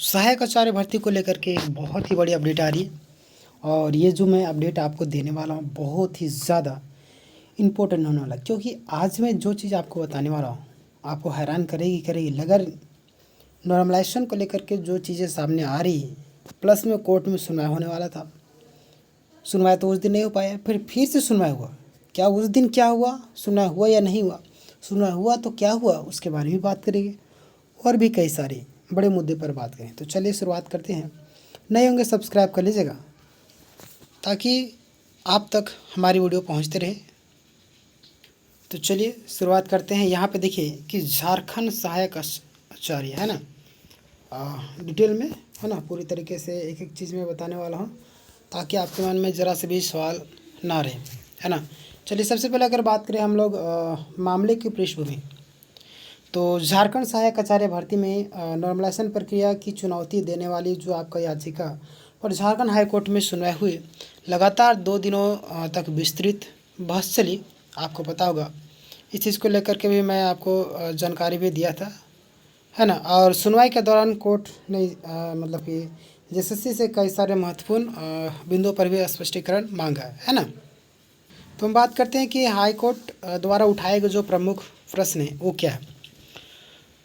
सहायक आचार्य भर्ती को लेकर के एक बहुत ही बड़ी अपडेट आ रही है। और ये जो मैं अपडेट आपको देने वाला हूँ बहुत ही ज़्यादा इम्पोर्टेंट होने वाला है, क्योंकि आज मैं जो चीज़ आपको बताने वाला हूँ आपको हैरान करेगी। अगर नॉर्मलाइजेशन को लेकर के जो चीज़ें सामने आ रही है, प्लस में कोर्ट में सुनवाई होने वाला था। सुनवाई तो उस दिन नहीं हो पाया, फिर से सुनवाई हुआ। क्या उस दिन क्या हुआ, सुनवाई हुआ या नहीं हुआ, सुनवाई हुआ तो क्या हुआ, उसके बारे में बात करेंगे। और भी कई सारे बड़े मुद्दे पर बात करें। तो चलिए शुरुआत करते हैं। नए होंगे सब्सक्राइब कर लीजिएगा ताकि आप तक हमारी वीडियो पहुंचते रहे। तो चलिए शुरुआत करते हैं। यहाँ पे देखिए कि झारखंड सहायक आचार्य है ना, डिटेल में है ना, पूरी तरीके से एक एक चीज़ में बताने वाला हूँ ताकि आपके मन में ज़रा से भी सवाल ना रहे, है ना। चलिए सबसे पहले अगर बात करें हम लोग मामले की पृष्ठभूमि, तो झारखंड सहायक आचार्य भर्ती में नॉर्मलाइजेशन प्रक्रिया की चुनौती देने वाली जो आपका याचिका पर झारखंड हाईकोर्ट में सुनवाई हुई। लगातार 2 दिनों तक विस्तृत बहस चली। आपको पता होगा इस चीज़ को लेकर के भी मैं आपको जानकारी भी दिया था, है ना। और सुनवाई के दौरान कोर्ट ने मतलब कि जेएसएससी से कई सारे महत्वपूर्ण बिंदुओं पर भी स्पष्टीकरण मांगा है ना। तो हम बात करते हैं कि हाईकोर्ट द्वारा उठाए गए जो प्रमुख प्रश्न है वो क्या है।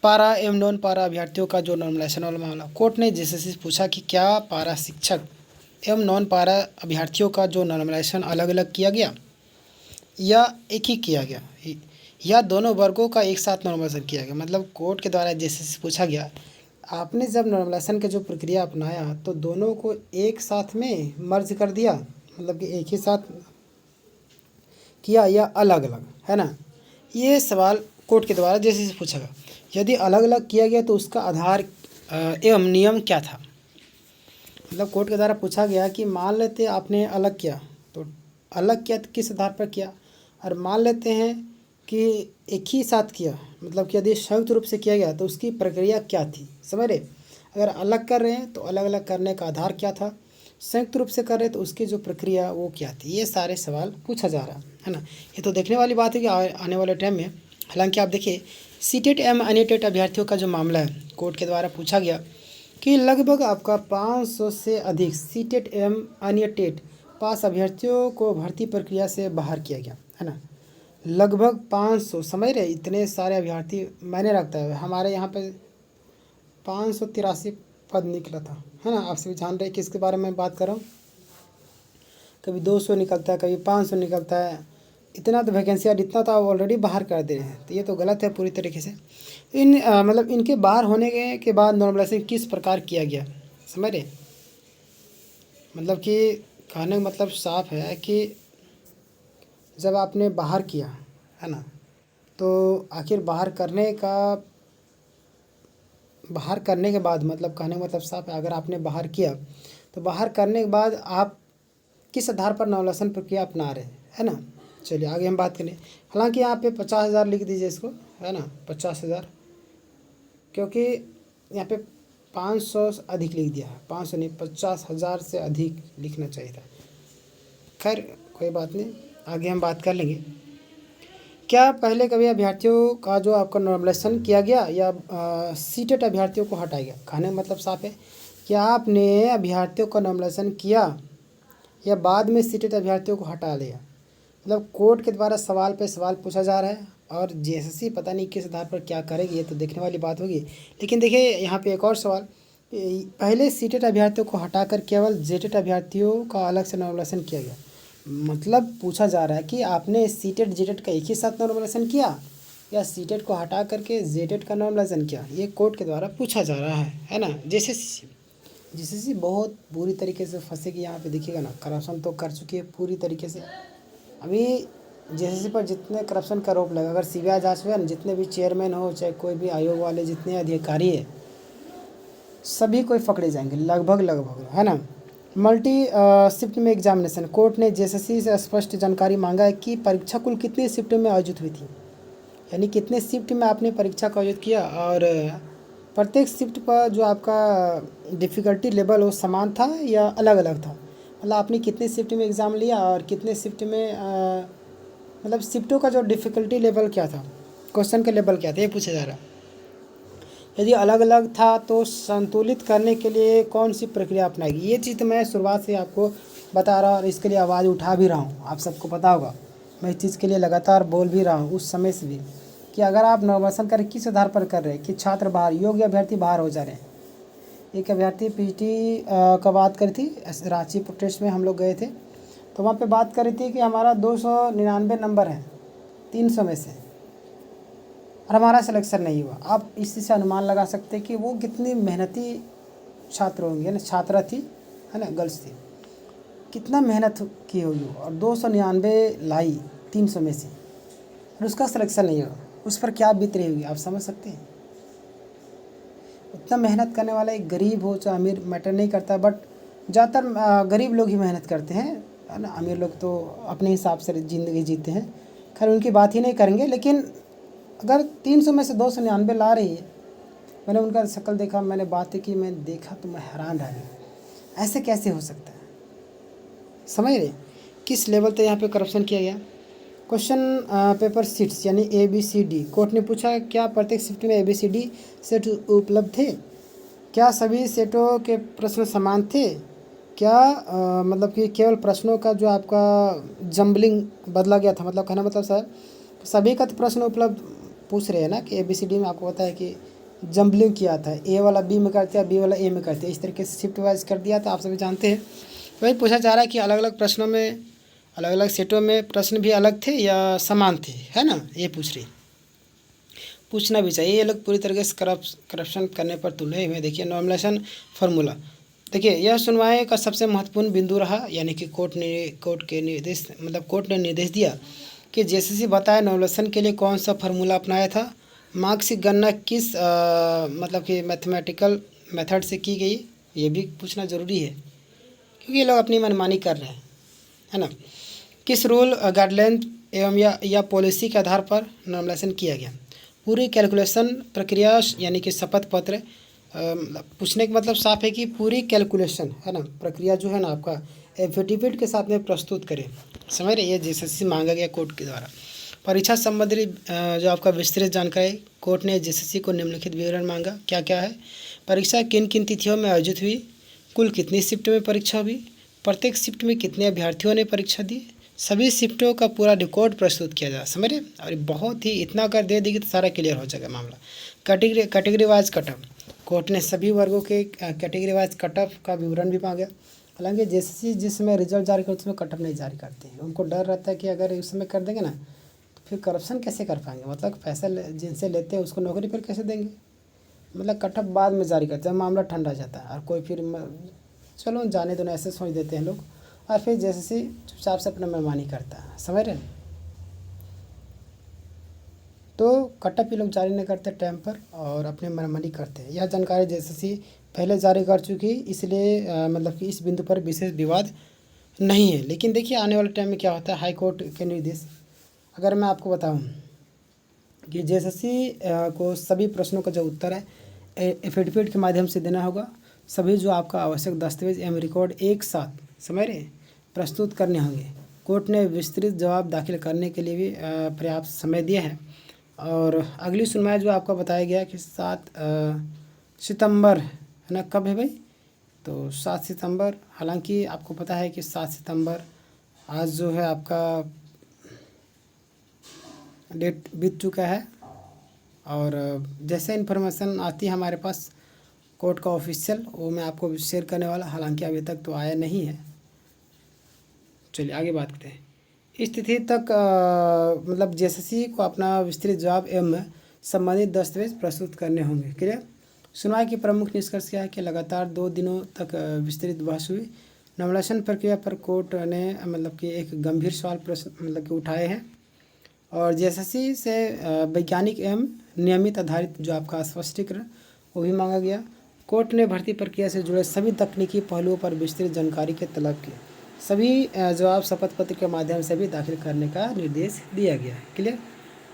पारा एवं नॉन पारा अभ्यर्थियों का जो नॉर्मलाइजेशन वाला मामला, कोर्ट ने जेएसएससी से पूछा कि क्या पारा शिक्षक एवं नॉन पारा अभ्यर्थियों का जो नॉर्मलाइजेशन अलग अलग किया गया या एक ही किया गया, या दोनों वर्गों का एक साथ नॉर्मलाइजेशन किया गया। मतलब कोर्ट के द्वारा जेएसएससी से पूछा गया, आपने जब नॉर्मलाइजेशन की जो प्रक्रिया अपनाया तो दोनों को एक साथ में मर्ज कर दिया, मतलब कि एक ही साथ किया या अलग अलग, है ना। ये सवाल कोर्ट के द्वारा जेएसएससी से पूछा गया। यदि अलग अलग किया गया तो उसका आधार एवं नियम क्या था। मतलब कोर्ट के द्वारा पूछा गया कि मान लेते आपने अलग किया, तो अलग किया तो किस आधार पर किया, और मान लेते हैं कि एक ही साथ किया, मतलब कि यदि संयुक्त रूप से किया गया तो उसकी प्रक्रिया क्या थी, समझ रहे। अगर अलग कर रहे हैं तो अलग अलग करने का आधार क्या था, संयुक्त रूप से कर रहे हैं तो उसकी जो प्रक्रिया वो क्या थी। ये सारे सवाल पूछा जा रहा है ना। ये तो देखने वाली बात है कि आने वाले टाइम में, हालांकि आप देखिए सीटेट एवं अन्य टेट अभ्यर्थियों का जो मामला है कोर्ट के द्वारा पूछा गया कि लगभग आपका 500 से अधिक सीटेट एवं अन्य टेट पास अभ्यर्थियों को भर्ती प्रक्रिया से बाहर किया गया, है ना। लगभग 500, समझ रहे, इतने सारे अभ्यर्थी मायने रखता है। हमारे यहाँ पे 583 पद निकला था, है ना। आपसे भी जान रहे किसके बारे में बात कर रहा हूँ। कभी 200 निकलता है, कभी 500 निकलता है। इतना तो वैकेंसी और इतना तो आप ऑलरेडी बाहर कर दे रहे हैं, तो ये तो गलत है पूरी तरीके से। मतलब इनके बाहर होने के बाद नॉर्मलाइजेशन किस प्रकार किया गया, समझ रहे। मतलब कि कहने का मतलब साफ है कि जब आपने बाहर किया, है ना, तो आखिर बाहर करने के बाद, मतलब कहने का मतलब साफ है, अगर आपने बाहर किया तो बाहर करने के बाद आप किस आधार पर नॉर्मलाइजेशन प्रक्रिया अपना रहे हैं, है ना। चलिए आगे हम बात करें। हालांकि यहाँ पे 50,000 लिख दीजिए इसको, है ना, 50,000, क्योंकि यहाँ पे 500 अधिक लिख दिया है, 500 नहीं 50,000 से अधिक लिखना चाहिए था। खैर कोई बात नहीं, आगे हम बात कर लेंगे। क्या पहले कभी अभ्यर्थियों का जो आपका नॉर्मलाइजेशन किया गया या सीटेट अभ्यर्थियों को हटाया गया। कहने का मतलब साफ है, क्या आपने अभ्यर्थियों का नॉर्मलाइजेशन किया या बाद में सीटेट अभ्यर्थियों को हटा लिया। मतलब कोर्ट के द्वारा सवाल पे सवाल पूछा जा रहा है और जेएसएससी पता नहीं किस आधार पर क्या करेगी, ये तो देखने वाली बात होगी। लेकिन देखिए यहाँ पे एक और सवाल, पहले सीटेट अभ्यर्थियों को हटाकर केवल जेटेट अभ्यर्थियों का अलग से नॉर्मलाइजेशन किया गया। मतलब पूछा जा रहा है कि आपने सीटेट जेटेट का एक ही साथ नॉर्मलाइजेशन किया या सीटेट को हटा करके जेटेट का नॉर्मलाइजेशन किया, ये कोर्ट के द्वारा पूछा जा रहा है ना। जेएसएससी बहुत बुरी तरीके से फंसेगी यहाँ पे, देखिएगा ना, करप्शन तो कर चुकी है पूरी तरीके से। अभी जेएसएससी पर जितने करप्शन का आरोप लगा, अगर सीबीआई जांच में जितने भी चेयरमैन हो चाहे कोई भी आयोग वाले जितने अधिकारी है सभी कोई पकड़े जाएंगे लगभग, है ना। मल्टी शिफ्ट में एग्जामिनेशन, कोर्ट ने जेएसएससी से स्पष्ट जानकारी मांगा है कि परीक्षा कुल कितने शिफ्ट में आयोजित हुई थी, यानी कितने शिफ्ट में आपने परीक्षा का आयोजित किया, और प्रत्येक शिफ्ट पर जो आपका डिफ़िकल्टी लेवल वो समान था या अलग अलग था। मतलब आपने कितने शिफ्ट में एग्ज़ाम लिया और कितने शिफ्ट में मतलब शिफ्टों का जो डिफ़िकल्टी लेवल क्या था, क्वेश्चन का लेवल क्या था, ये पूछा जा रहा है। यदि अलग अलग था तो संतुलित करने के लिए कौन सी प्रक्रिया अपनाएगी। ये चीज़ तो मैं शुरुआत से आपको बता रहा और इसके लिए आवाज़ उठा भी रहा हूँ, आप सबको पता होगा। मैं इस चीज़ के लिए लगातार बोल भी रहा हूँ उस समय से भी, कि अगर आप नववर्षन कर किस आधार पर कर रहे हैं कि छात्र बाहर, योग्य अभ्यर्थी बाहर हो जा रहे हैं। एक अभ्यर्थी पीटी का बात करी थी, रांची प्रोटेस्ट में हम लोग गए थे, तो वहाँ पे बात करी थी कि हमारा 299 नंबर है 300 में से, और हमारा सिलेक्शन नहीं हुआ। आप इसी से अनुमान लगा सकते हैं कि वो कितनी मेहनती छात्र होंगे ना, छात्रा थी, है ना, गर्ल्स थी, कितना मेहनत की होगी और 299 लाई 300 में से, और उसका सिलेक्शन नहीं हुआ। उस पर क्या बीत रही होगी आप समझ सकते हैं। उतना मेहनत करने वाला एक गरीब हो चाहे अमीर मैटर नहीं करता, बट ज़्यादातर गरीब लोग ही मेहनत करते हैं, है ना। अमीर लोग तो अपने हिसाब से ज़िंदगी जीते हैं, खैर उनकी बात ही नहीं करेंगे। लेकिन अगर 300 में से 299 ला रही है, मैंने उनका शक्ल देखा, मैंने बातें की, मैं देखा तो मैं हैरान रह गया, ऐसे कैसे हो सकता है। समझ रहे किस लेवल तक यहाँ पे करप्शन किया गया। क्वेश्चन पेपर सीट्स यानी ABCD, कोर्ट ने पूछा क्या प्रत्येक शिफ्ट में ABCD सेट उपलब्ध थे, क्या सभी सेटों के प्रश्न समान थे, क्या मतलब कि केवल प्रश्नों का जो आपका जम्बलिंग बदला गया था, मतलब कहना मतलब सर सभी का तो प्रश्न उपलब्ध पूछ रहे हैं ना, कि ABCD में आपको पता है कि जम्बलिंग किया था, A वाला B में कर दिया, B वाला A में कर दिया, इस तरीके से शिफ्ट वाइज कर दिया, तो आप सभी जानते हैं। वही पूछा जा रहा है कि अलग अलग प्रश्नों में, अलग अलग सेटों में प्रश्न भी अलग थे या समान थे, है ना, ये पूछ रही। पूछना भी चाहिए, ये लोग पूरी तरीके से करप्शन करने पर तुले हुए। देखिए नॉमिनेशन फार्मूला, देखिए यह सुनवाई का सबसे महत्वपूर्ण बिंदु रहा, यानी कि कोर्ट ने निर्देश दिया कि जैसे बताया नॉमिनेशन के लिए कौन सा फार्मूला अपनाया था, मार्क्स की गणना किस मतलब कि मैथमेटिकल मेथड से की गई, ये भी पूछना ज़रूरी है, क्योंकि ये लोग अपनी मनमानी कर रहे हैं, है ना। किस रूल गाइडलाइन एवं या पॉलिसी के आधार पर नॉमिनेशन किया गया। पूरी कैलकुलेशन प्रक्रिया यानी कि शपथ पत्र पूछने का मतलब साफ है कि पूरी कैलकुलेशन, है ना, प्रक्रिया जो है ना आपका एफिडेविट के साथ में प्रस्तुत करें। समझ रहे, ये जैसे मांगा गया कोर्ट के द्वारा। परीक्षा संबंधी जो आपका विस्तृत जानकारी, कोर्ट ने JSSC को निम्नलिखित विवरण मांगा, क्या क्या है। परीक्षा किन किन तिथियों में आयोजित हुई, कुल कितनी शिफ्ट में परीक्षा हुई, प्रत्येक शिफ्ट में कितने अभ्यर्थियों ने परीक्षा दी, सभी शिफ्टों का पूरा रिकॉर्ड प्रस्तुत किया जाए। समझ रहे, और बहुत ही इतना कर दे देगी तो सारा क्लियर हो जाएगा मामला। कैटेगरी वाइज कटअप, कोर्ट ने सभी वर्गों के कैटेगरी वाइज कटअप का विवरण भी मांगा। हालांकि जैसे जिस समय रिजल्ट जारी करते उसमें कटअप नहीं जारी करते हैं, उनको डर रहता है कि अगर उस समय कर देंगे ना तो फिर करप्शन कैसे कर पाएंगे, मतलब पैसा जिनसे लेते हैं उसको नौकरी पर कैसे देंगे। मतलब कटअप बाद में जारी करते हैं, मामला ठंडा जाता है, और कोई फिर चलो जाने दो ना, ऐसे सोच देते हैं लोग, और फिर जैसे चुपचाप से अपना मनमानी करता है। समझ रहे हैं, तो कटअप ये लोग जारी नहीं करते टाइम पर और अपने मनमानी करते हैं। यह जानकारी JSSC पहले जारी कर चुकी, इसलिए मतलब कि इस बिंदु पर विशेष विवाद नहीं है। लेकिन देखिए आने वाले टाइम में क्या होता है, हाई कोर्ट के निर्देश अगर मैं आपको बताऊं कि JSSC को सभी प्रश्नों का जो उत्तर है एफिडेविट के माध्यम से देना होगा, सभी जो आपका आवश्यक दस्तावेज एवं रिकॉर्ड एक साथ समझ रहे प्रस्तुत करने होंगे। कोर्ट ने विस्तृत जवाब दाखिल करने के लिए भी पर्याप्त समय दिया है। और अगली सुनवाई जो आपका बताया गया कि 7 सितंबर, है ना, कब है भाई, तो 7 सितंबर। हालांकि आपको पता है कि 7 सितंबर आज जो है आपका डेट बीत चुका है, और जैसे इन्फॉर्मेशन आती है हमारे पास कोर्ट का ऑफिशियल, वो मैं आपको शेयर करने वाला, हालांकि अभी तक तो आया नहीं है। चलिए आगे बात करते हैं। इस तिथि तक मतलब JSSC को अपना विस्तृत जवाब एवं संबंधित दस्तावेज प्रस्तुत करने होंगे। क्लियर। सुनवाई की प्रमुख निष्कर्ष क्या है कि लगातार 2 दिनों तक विस्तृत बहस हुई। नॉमिनेशन प्रक्रिया पर कोर्ट ने मतलब कि एक गंभीर सवाल प्रश्न मतलब कि उठाए हैं, और JSSC से वैज्ञानिक एवं नियमित आधारित जो आपका स्पष्टीकरण वो भी मांगा गया। कोर्ट ने भर्ती प्रक्रिया से जुड़े सभी तकनीकी पहलुओं पर विस्तृत जानकारी के तलब की। सभी जवाब शपथ पत्र के माध्यम से भी दाखिल करने का निर्देश दिया गया है। क्लियर।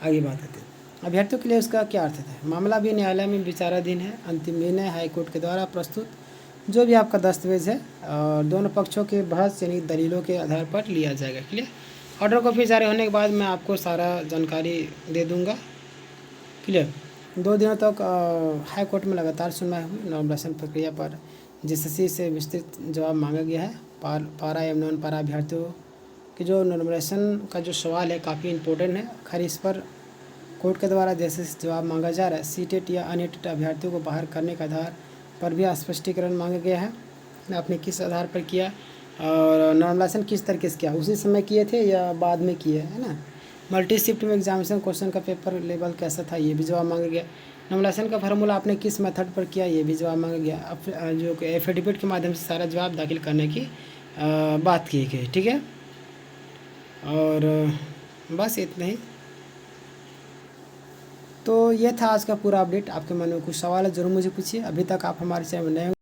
आगे बात आती है अभ्यर्थियों के लिए उसका क्या अर्थ है। मामला भी न्यायालय में विचाराधीन है। अंतिम निर्णय हाईकोर्ट के द्वारा प्रस्तुत जो भी आपका दस्तावेज है और दोनों पक्षों के बहस यानी दलीलों के आधार पर लिया जाएगा। क्लियर। ऑर्डर कॉपी जारी होने के बाद मैं आपको सारा जानकारी दे दूँगा। क्लियर। 2 दिनों तक हाई कोर्ट में लगातार सुनवाई हुई नॉमिनेशन प्रक्रिया पर जेएसएससी से विस्तृत जवाब मांगा गया है। पारा एवं नॉन पारा अभ्यर्थियों कि जो नॉमिनेशन का जो सवाल है काफ़ी इम्पोर्टेंट है। खैर इस पर कोर्ट के द्वारा जैसे जवाब मांगा जा रहा है। सीटेट या अनएटेड अभ्यर्थियों को बाहर करने के आधार पर भी स्पष्टीकरण मांगा गया है। आपने किस आधार पर किया और नॉमिनेशन किस तरीके से किया, उसी समय किए थे या बाद में किए, है ना। मल्टी शिफ्ट में एग्जामिनेशन क्वेश्चन का पेपर लेवल कैसा था, ये भी जवाब मांगा गया। नॉमिनेशन का फार्मूला आपने किस मेथड पर किया, ये भी जवाब मांगा गया। जो एफिडेविट के माध्यम से सारा जवाब दाखिल करने की बात की गई, ठीक है। और बस इतना ही। तो ये था आज का पूरा अपडेट। आपके मन में कुछ सवाल है ज़रूर मुझे पूछिए। अभी तक आप हमारे चैनल में नए